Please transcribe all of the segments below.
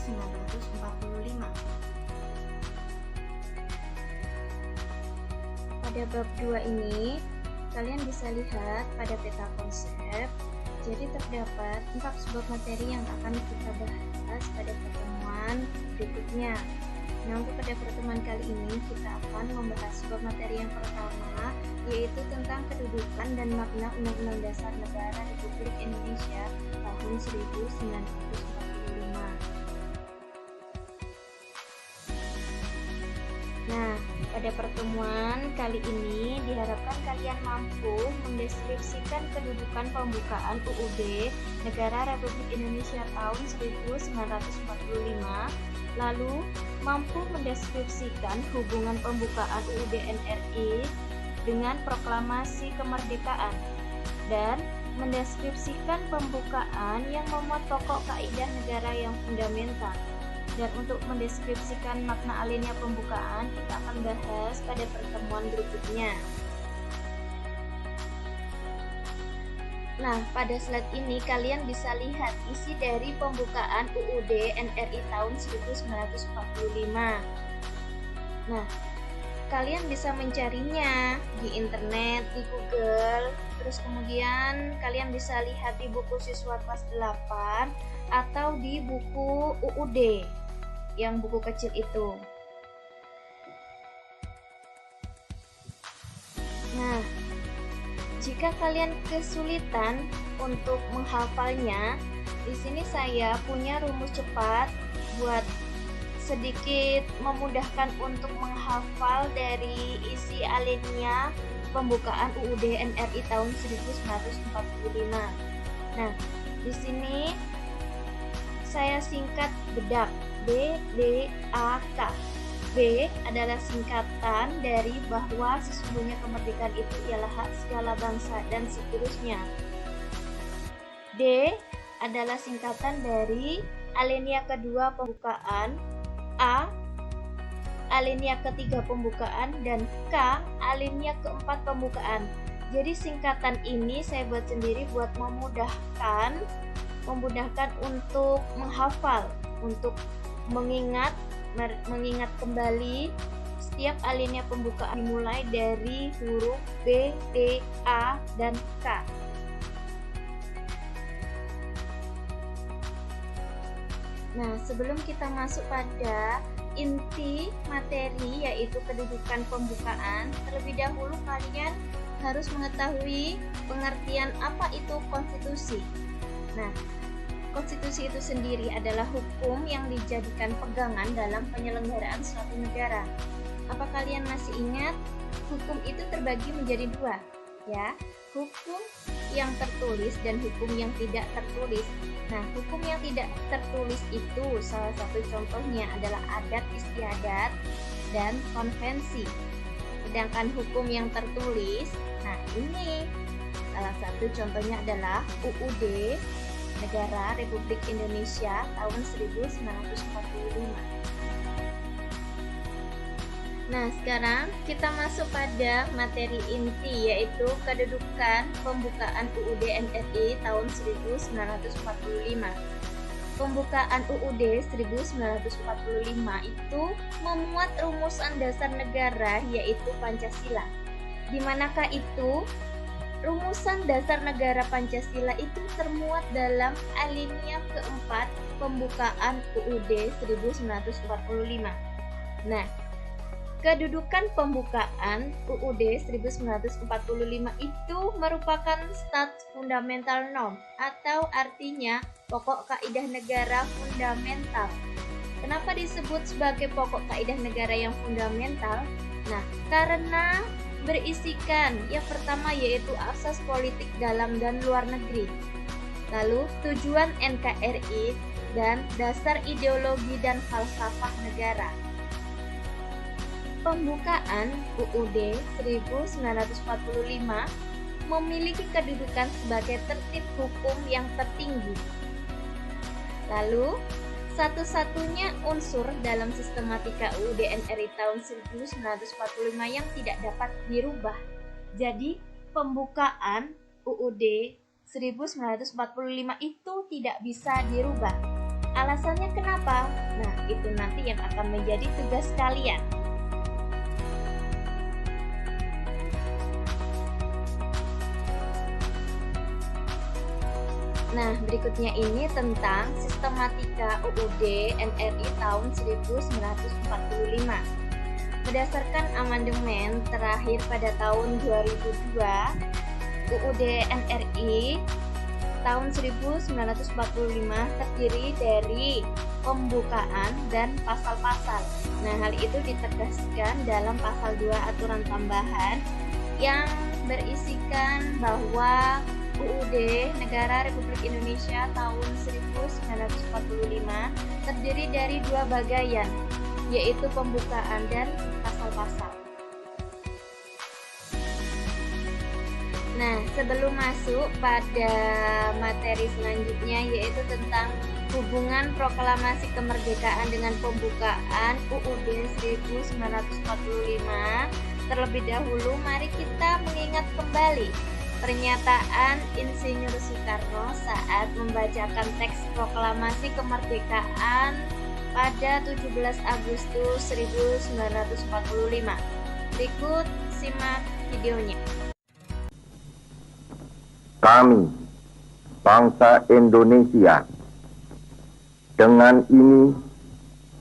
1945. Pada bab 2 ini, kalian bisa lihat pada peta konsep. Jadi terdapat 4 subbab materi yang akan kita bahas pada pertemuan berikutnya. Nah, untuk pada pertemuan kali ini kita akan membahas subbab materi yang pertama, yaitu tentang kedudukan dan makna Undang-Undang Dasar Negara Republik Indonesia tahun 1945. Nah, pada pertemuan kali ini diharapkan kalian mampu mendeskripsikan kedudukan pembukaan UUD Negara Republik Indonesia tahun 1945, lalu mampu mendeskripsikan hubungan pembukaan UUD NRI dengan proklamasi kemerdekaan, dan mendeskripsikan pembukaan yang memuat pokok kaidah negara yang fundamental. Dan untuk mendeskripsikan makna alinea pembukaan, kita akan bahas pada pertemuan berikutnya. Nah, pada slide ini kalian bisa lihat isi dari pembukaan UUD NRI tahun 1945. Nah, kalian bisa mencarinya di internet, di Google, terus kemudian kalian bisa lihat di buku siswa kelas 8 atau di buku UUD yang buku kecil itu. Nah, jika kalian kesulitan untuk menghafalnya, di sini saya punya rumus cepat buat sedikit memudahkan untuk menghafal dari isi alinea pembukaan UUD NRI tahun 1945. Nah, di sini saya singkat bedak BDAK. B adalah singkatan dari bahwa sesungguhnya kemerdekaan itu ialah hak segala bangsa dan seterusnya. D adalah singkatan dari alinea kedua pembukaan, A alinea ketiga pembukaan, dan K alinea keempat pembukaan. Jadi singkatan ini saya buat sendiri buat memudahkan untuk menghafal, untuk mengingat kembali setiap alinea pembukaan dimulai dari huruf B, D, A, dan K. Nah, sebelum kita masuk pada inti materi yaitu kedudukan pembukaan, terlebih dahulu kalian harus mengetahui pengertian apa itu konstitusi. Nah, konstitusi itu sendiri adalah hukum yang dijadikan pegangan dalam penyelenggaraan suatu negara. Apa kalian masih ingat? Hukum itu terbagi menjadi dua, ya. Hukum yang tertulis dan hukum yang tidak tertulis. Nah, hukum yang tidak tertulis itu salah satu contohnya adalah adat istiadat dan konvensi. Sedangkan hukum yang tertulis, nah ini salah satu contohnya adalah UUD Negara Republik Indonesia tahun 1945. Nah, sekarang kita masuk pada materi inti yaitu kedudukan pembukaan UUD NRI tahun 1945. Pembukaan UUD 1945 itu memuat rumusan dasar negara yaitu Pancasila. Di manakah itu? Rumusan dasar negara Pancasila itu termuat dalam alinea keempat pembukaan UUD 1945. Nah, kedudukan pembukaan UUD 1945 itu merupakan status fundamental norm atau artinya pokok kaidah negara fundamental. Kenapa disebut sebagai pokok kaidah negara yang fundamental? Nah, karena berisikan yang pertama yaitu asas politik dalam dan luar negeri, lalu tujuan NKRI, dan dasar ideologi dan falsafah negara. Pembukaan UUD 1945 memiliki kedudukan sebagai tertib hukum yang tertinggi. Lalu, satu-satunya unsur dalam sistematika UUD NRI tahun 1945 yang tidak dapat dirubah. Jadi, pembukaan UUD 1945 itu tidak bisa dirubah. Alasannya kenapa? Nah, itu nanti yang akan menjadi tugas kalian. Nah, berikutnya ini tentang sistematika UUD NRI tahun 1945. Berdasarkan amandemen terakhir pada tahun 2002, UUD NRI tahun 1945 terdiri dari pembukaan dan pasal-pasal. Nah, hal itu ditegaskan dalam pasal 2 aturan tambahan yang berisikan bahwa UUD Negara Republik Indonesia tahun 1945 terdiri dari 2 bagian, yaitu pembukaan dan pasal-pasal. Nah, sebelum masuk pada materi selanjutnya, yaitu tentang hubungan proklamasi kemerdekaan dengan pembukaan UUD 1945, terlebih dahulu mari kita mengingat kembali pernyataan Insinyur Soekarno saat membacakan teks proklamasi kemerdekaan pada 17 Agustus 1945. Berikut simak videonya. Kami, bangsa Indonesia, dengan ini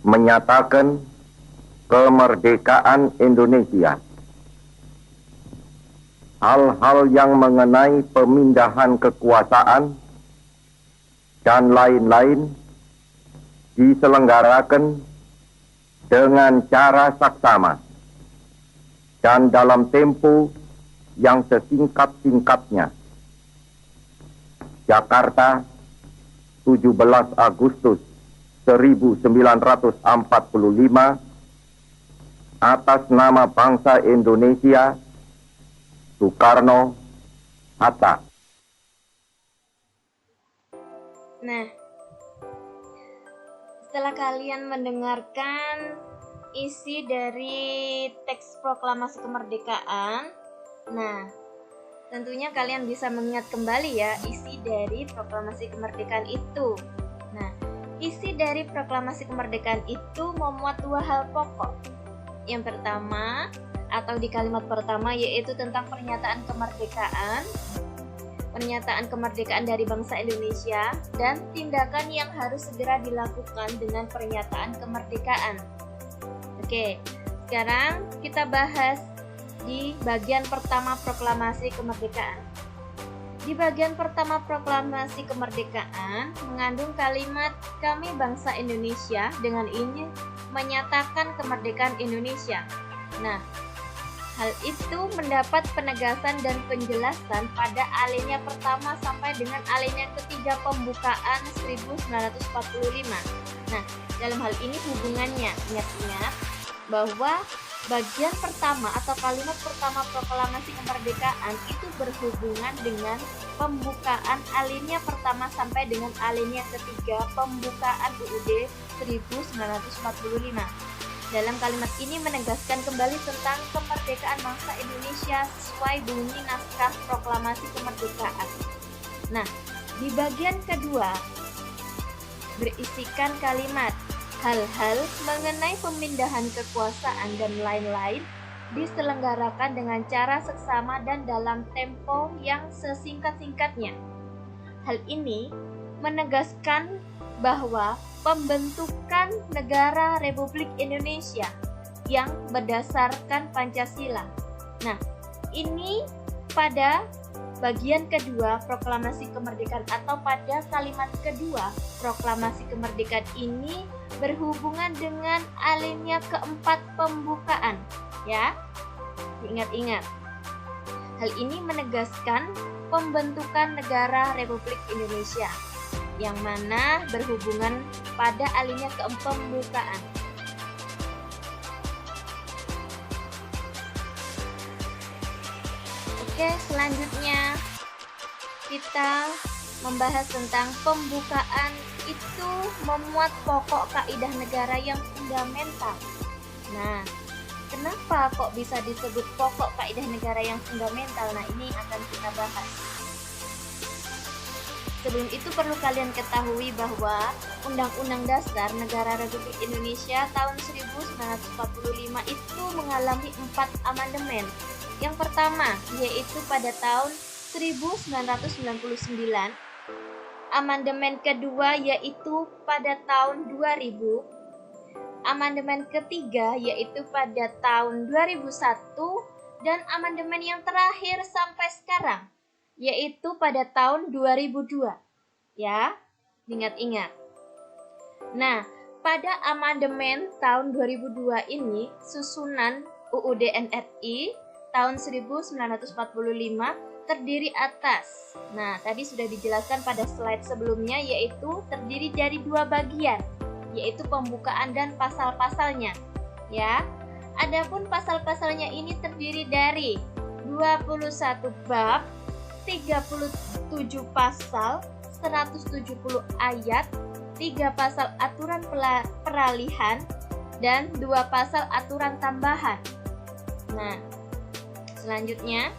menyatakan kemerdekaan Indonesia. Hal-hal yang mengenai pemindahan kekuasaan dan lain-lain diselenggarakan dengan cara saksama dan dalam tempo yang sesingkat-singkatnya. Jakarta, 17 Agustus 1945, atas nama bangsa Indonesia, Soekarno, Hatta. Nah, setelah kalian mendengarkan isi dari teks proklamasi kemerdekaan, nah, tentunya kalian bisa mengingat kembali ya isi dari proklamasi kemerdekaan itu. Nah, isi dari proklamasi kemerdekaan itu memuat 2 hal pokok. Yang pertama, atau di kalimat pertama, yaitu tentang pernyataan kemerdekaan dari bangsa Indonesia dan tindakan yang harus segera dilakukan dengan pernyataan kemerdekaan. Oke, sekarang kita bahas di bagian pertama proklamasi kemerdekaan. Di bagian pertama proklamasi kemerdekaan mengandung kalimat kami bangsa Indonesia dengan ini menyatakan kemerdekaan Indonesia. Nah, hal itu mendapat penegasan dan penjelasan pada alinea pertama sampai dengan alinea ketiga pembukaan 1945. Nah, dalam hal ini hubungannya, ingat-ingat bahwa bagian pertama atau kalimat pertama proklamasi kemerdekaan itu berhubungan dengan pembukaan alinea pertama sampai dengan alinea ketiga pembukaan UUD 1945. Dalam kalimat ini menegaskan kembali tentang kemerdekaan bangsa Indonesia sesuai bunyi naskah proklamasi kemerdekaan. Nah, di bagian kedua berisikan kalimat hal-hal mengenai pemindahan kekuasaan dan lain-lain diselenggarakan dengan cara seksama dan dalam tempo yang sesingkat-singkatnya. Hal ini menegaskan bahwa pembentukan negara Republik Indonesia yang berdasarkan Pancasila. Nah, ini pada bagian kedua proklamasi kemerdekaan atau pada kalimat kedua proklamasi kemerdekaan ini berhubungan dengan alinea keempat pembukaan, ya. Ingat-ingat. Hal ini menegaskan pembentukan negara Republik Indonesia yang mana berhubungan pada alinea keempat pembukaan. Oke, selanjutnya kita membahas tentang pembukaan itu memuat pokok kaidah negara yang fundamental. Nah, kenapa kok bisa disebut pokok kaidah negara yang fundamental? Nah, ini akan kita bahas. Sebelum itu perlu kalian ketahui bahwa Undang-Undang Dasar Negara Republik Indonesia tahun 1945 itu mengalami 4 amandemen. Yang pertama yaitu pada tahun 1999, amandemen kedua yaitu pada tahun 2000, amandemen ketiga yaitu pada tahun 2001, dan amandemen yang terakhir sampai sekarang yaitu pada tahun 2002. Ya, ingat-ingat. Nah, pada amandemen tahun 2002 ini, susunan UUD NRI tahun 1945 terdiri atas. Nah, tadi sudah dijelaskan pada slide sebelumnya, yaitu terdiri dari 2 bagian, yaitu pembukaan dan pasal-pasalnya. Ya, adapun pasal-pasalnya ini terdiri dari 21 bab, 37 pasal, 170 ayat, 3 pasal aturan peralihan, dan 2 pasal aturan tambahan. Nah, selanjutnya,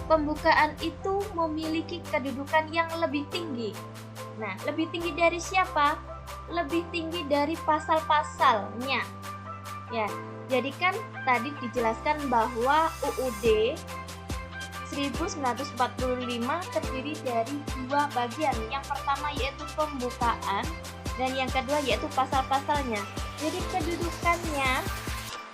pembukaan itu memiliki kedudukan yang lebih tinggi. Nah, lebih tinggi dari siapa? Lebih tinggi dari pasal-pasalnya. Ya, jadi kan tadi dijelaskan bahwa UUD 1945 terdiri dari 2 bagian. Yang pertama yaitu pembukaan dan yang kedua yaitu pasal-pasalnya. Jadi kedudukannya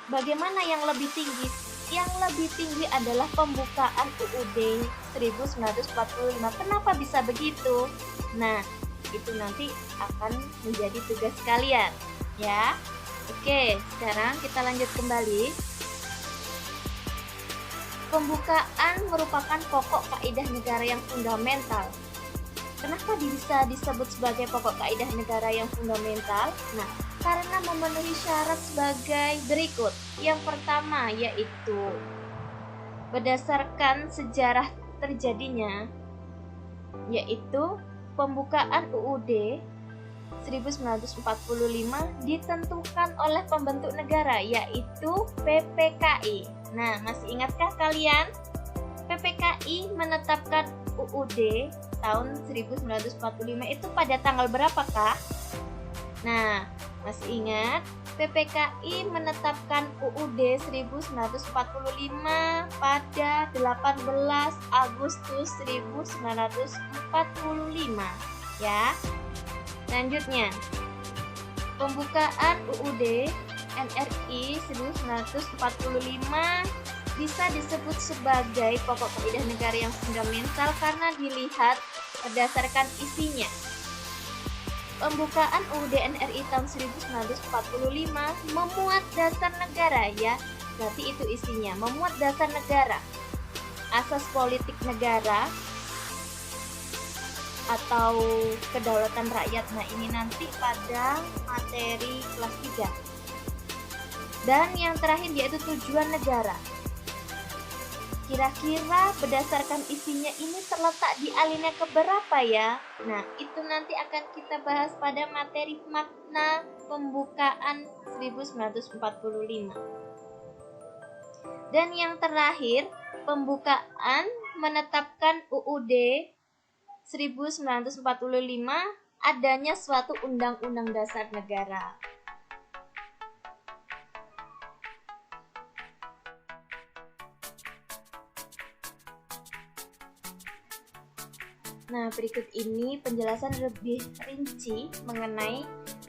bagaimana yang lebih tinggi? Yang lebih tinggi adalah pembukaan UUD 1945. Kenapa bisa begitu? Nah, itu nanti akan menjadi tugas kalian, ya. Oke, sekarang kita lanjut kembali. Pembukaan merupakan pokok kaidah negara yang fundamental. Kenapa bisa disebut sebagai pokok kaidah negara yang fundamental? Nah, karena memenuhi syarat sebagai berikut. Yang pertama yaitu berdasarkan sejarah terjadinya, yaitu pembukaan UUD 1945 ditentukan oleh pembentuk negara, yaitu PPKI. Nah, masih ingatkah kalian? PPKI menetapkan UUD tahun 1945 itu pada tanggal berapakah? Nah, masih ingat? PPKI menetapkan UUD 1945 pada 18 Agustus 1945, ya. Selanjutnya, pembukaan UUD NRI 1945 bisa disebut sebagai pokok kaidah negara yang fundamental karena dilihat berdasarkan isinya. Pembukaan UUD NRI tahun 1945 memuat dasar negara, ya. Berarti itu isinya, memuat dasar negara, asas politik negara atau kedaulatan rakyat. Nah, ini nanti pada materi kelas 3. Dan yang terakhir yaitu tujuan negara. Kira-kira berdasarkan isinya ini terletak di alinea keberapa ya? Nah, itu nanti akan kita bahas pada materi makna pembukaan 1945. Dan yang terakhir, pembukaan menetapkan UUD 1945 adanya suatu undang-undang dasar negara. Nah, berikut ini penjelasan lebih rinci mengenai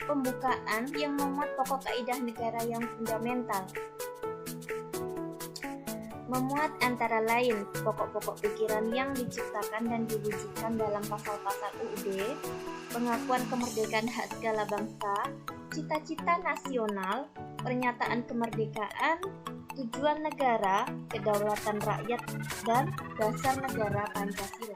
pembukaan yang memuat pokok kaidah negara yang fundamental. Memuat antara lain pokok-pokok pikiran yang diciptakan dan diwujudkan dalam pasal-pasal UUD, pengakuan kemerdekaan hak segala bangsa, cita-cita nasional, pernyataan kemerdekaan, tujuan negara, kedaulatan rakyat, dan dasar negara Pancasila.